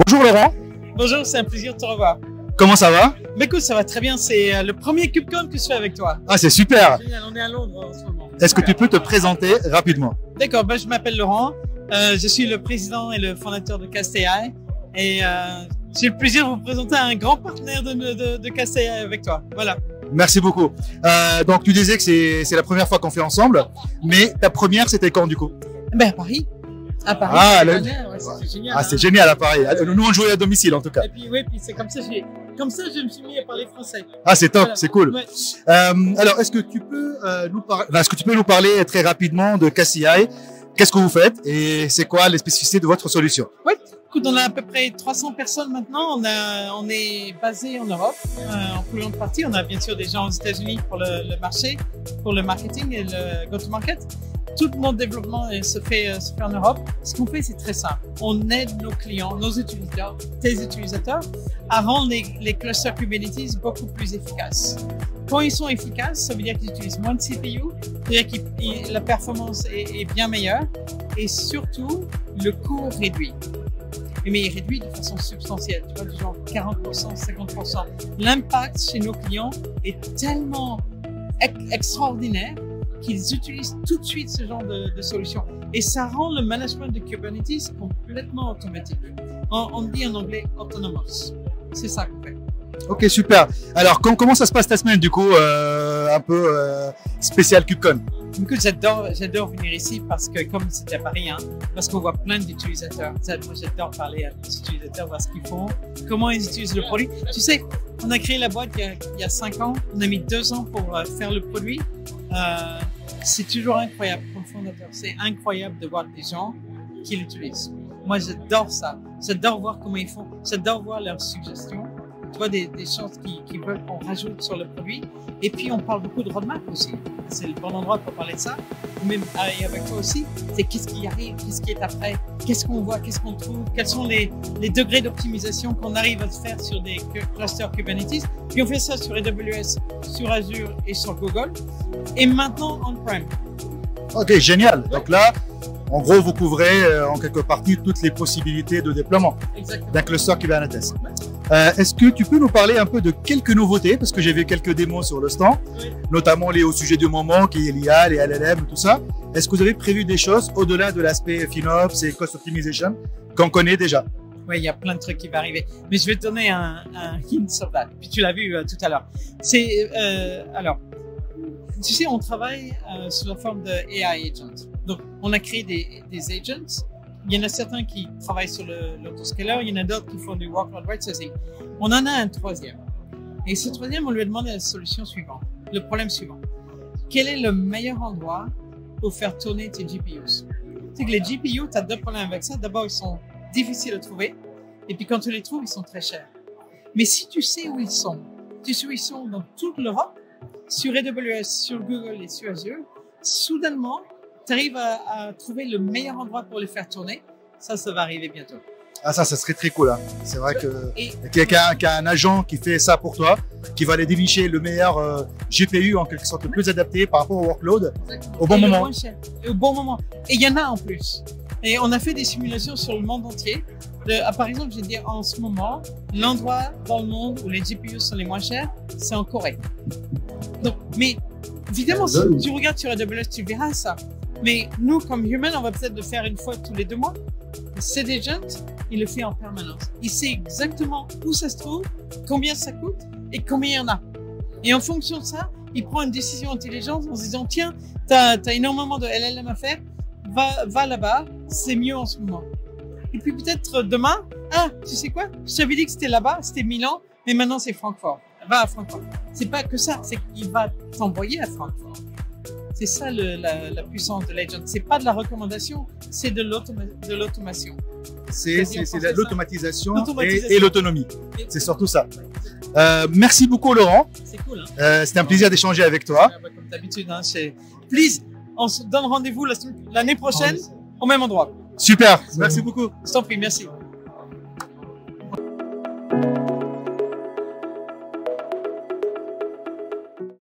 Bonjour Laurent, Bonjour, c'est un plaisir de te revoir. comment ça va? Mais écoute, ça va très bien. C'est le premier KubeCon que je fais avec toi. Ah, c'est super. Génial, on est à Londres en ce moment. Est-ce que tu peux te présenter rapidement? D'accord, je m'appelle Laurent. Je suis le président et le fondateur de Cast.ai. Et j'ai le plaisir de vous présenter un grand partenaire de Cast.ai avec toi. Voilà. Merci beaucoup. Donc tu disais que c'est la première fois qu'on fait ensemble, mais ta première c'était quand du coup? Ben, à Paris. À Paris. Ah, c'était génial. Ah, c'est génial à Paris. Nous on jouait à domicile en tout cas. Et puis, oui, puis c'est comme ça, je me suis mis à parler français. Ah, c'est top, Voilà. c'est cool. Ouais. Alors, est-ce que tu peux nous parler très rapidement de Cast.ai? Qu'est-ce que vous faites et c'est quoi les spécificités de votre solution? Oui, écoute, on a à peu près 300 personnes maintenant. On est basé en Europe, en plus grande partie. On a bien sûr des gens aux États-Unis pour le marché, pour le marketing et le go-to-market. Tout notre développement se fait en Europe. Ce qu'on fait, c'est très simple. On aide nos clients, nos utilisateurs, tes utilisateurs, à rendre les clusters Kubernetes beaucoup plus efficaces. Quand ils sont efficaces, ça veut dire qu'ils utilisent moins de CPU, c'est-à-dire que la performance est bien meilleure et surtout, le coût réduit. Mais il réduit de façon substantielle, tu vois, du genre 40%, 50%. L'impact chez nos clients est tellement extraordinaire qu'ils utilisent tout de suite ce genre de solution. Et ça rend le management de Kubernetes complètement automatique. On dit en anglais autonomous. C'est ça qu'on fait. Ok, super. Alors, comment ça se passe ta semaine du coup, un peu spécial KubeCon? Écoute, j'adore venir ici parce que comme c'était à Paris, parce qu'on voit plein d'utilisateurs. Moi, j'adore parler à nos utilisateurs, voir ce qu'ils font, comment ils utilisent le produit. Tu sais, on a créé la boîte il y a 5 ans. On a mis 2 ans pour faire le produit. C'est toujours incroyable comme fondateur. C'est incroyable de voir des gens qui l'utilisent. Moi, j'adore ça. J'adore voir comment ils font. J'adore voir leurs suggestions. Tu vois, des choses qui veulent qu'on rajoute sur le produit. Et puis, on parle beaucoup de roadmap aussi. C'est le bon endroit pour parler de ça. Même avec toi aussi, c'est qu'est-ce qui arrive, qu'est-ce qui est après, qu'est-ce qu'on voit, qu'est-ce qu'on trouve, quels sont les degrés d'optimisation qu'on arrive à faire sur des clusters Kubernetes. Puis on fait ça sur AWS, sur Azure et sur Google. Et maintenant, on-prem. Ok, génial. Donc là, en gros, vous couvrez en quelque partie toutes les possibilités de déploiement d'un cluster Kubernetes. Est-ce que tu peux nous parler un peu de quelques nouveautés? Parce que j'ai vu quelques démos sur le stand, notamment liées au sujet du moment, qui est l'IA, les LLM, tout ça. Est-ce que vous avez prévu des choses au-delà de l'aspect FinOps et Cost Optimization qu'on connaît déjà? Oui, il y a plein de trucs qui vont arriver. Mais je vais te donner un hint sur ça. Puis tu l'as vu tout à l'heure. Alors, tu sais, on travaille sous la forme de AI agents. Donc, on a créé des agents. Il y en a certains qui travaillent sur l'autoscaler, il y en a d'autres qui font du workload right sizing. On en a un troisième. Et ce troisième, on lui a demandé la solution suivante, le problème suivant. Quel est le meilleur endroit pour faire tourner tes GPUs? C'est que les GPUs, tu as 2 problèmes avec ça. D'abord, ils sont difficiles à trouver. Et puis, quand tu les trouves, ils sont très chers. Mais si tu sais où ils sont, tu sais où ils sont dans toute l'Europe, sur AWS, sur Google et sur Azure, soudainement, tu arrives à trouver le meilleur endroit pour les faire tourner. Ça va arriver bientôt. Ah, ça serait très cool. C'est vrai qu'il y a un agent qui fait ça pour toi, qui va aller dénicher le meilleur GPU en quelque sorte le plus adapté par rapport au workload. Exactement. Au bon moment. Le moins cher. Et au bon moment. Et il y en a en plus. Et on a fait des simulations sur le monde entier. Par exemple, je vais dire en ce moment, l'endroit dans le monde où les GPU sont les moins chers, c'est en Corée. Donc, mais évidemment, si tu regardes sur AWS, tu verras ça. Mais nous, comme Human, on va peut-être le faire une fois tous les 2 mois. C'est des gens, il le fait en permanence. Il sait exactement où ça se trouve, combien ça coûte et combien il y en a. Et en fonction de ça, il prend une décision intelligente en se disant, tiens, t'as énormément de LLM à faire, va là-bas, c'est mieux en ce moment. Et puis peut-être demain, tu sais quoi, je t'avais dit que c'était là-bas, c'était Milan, mais maintenant c'est Francfort. Va à Francfort. C'est pas que ça, c'est qu'il va t'envoyer à Francfort. C'est ça la puissance de l'agent. C'est pas de la recommandation, c'est de l'automation. C'est l'automatisation et l'autonomie. C'est surtout ça. Merci beaucoup Laurent. C'est cool. C'était un plaisir d'échanger avec toi. Comme d'habitude, please, on se donne rendez-vous l'année prochaine au même endroit. Super, merci beaucoup. Je t'en prie, merci.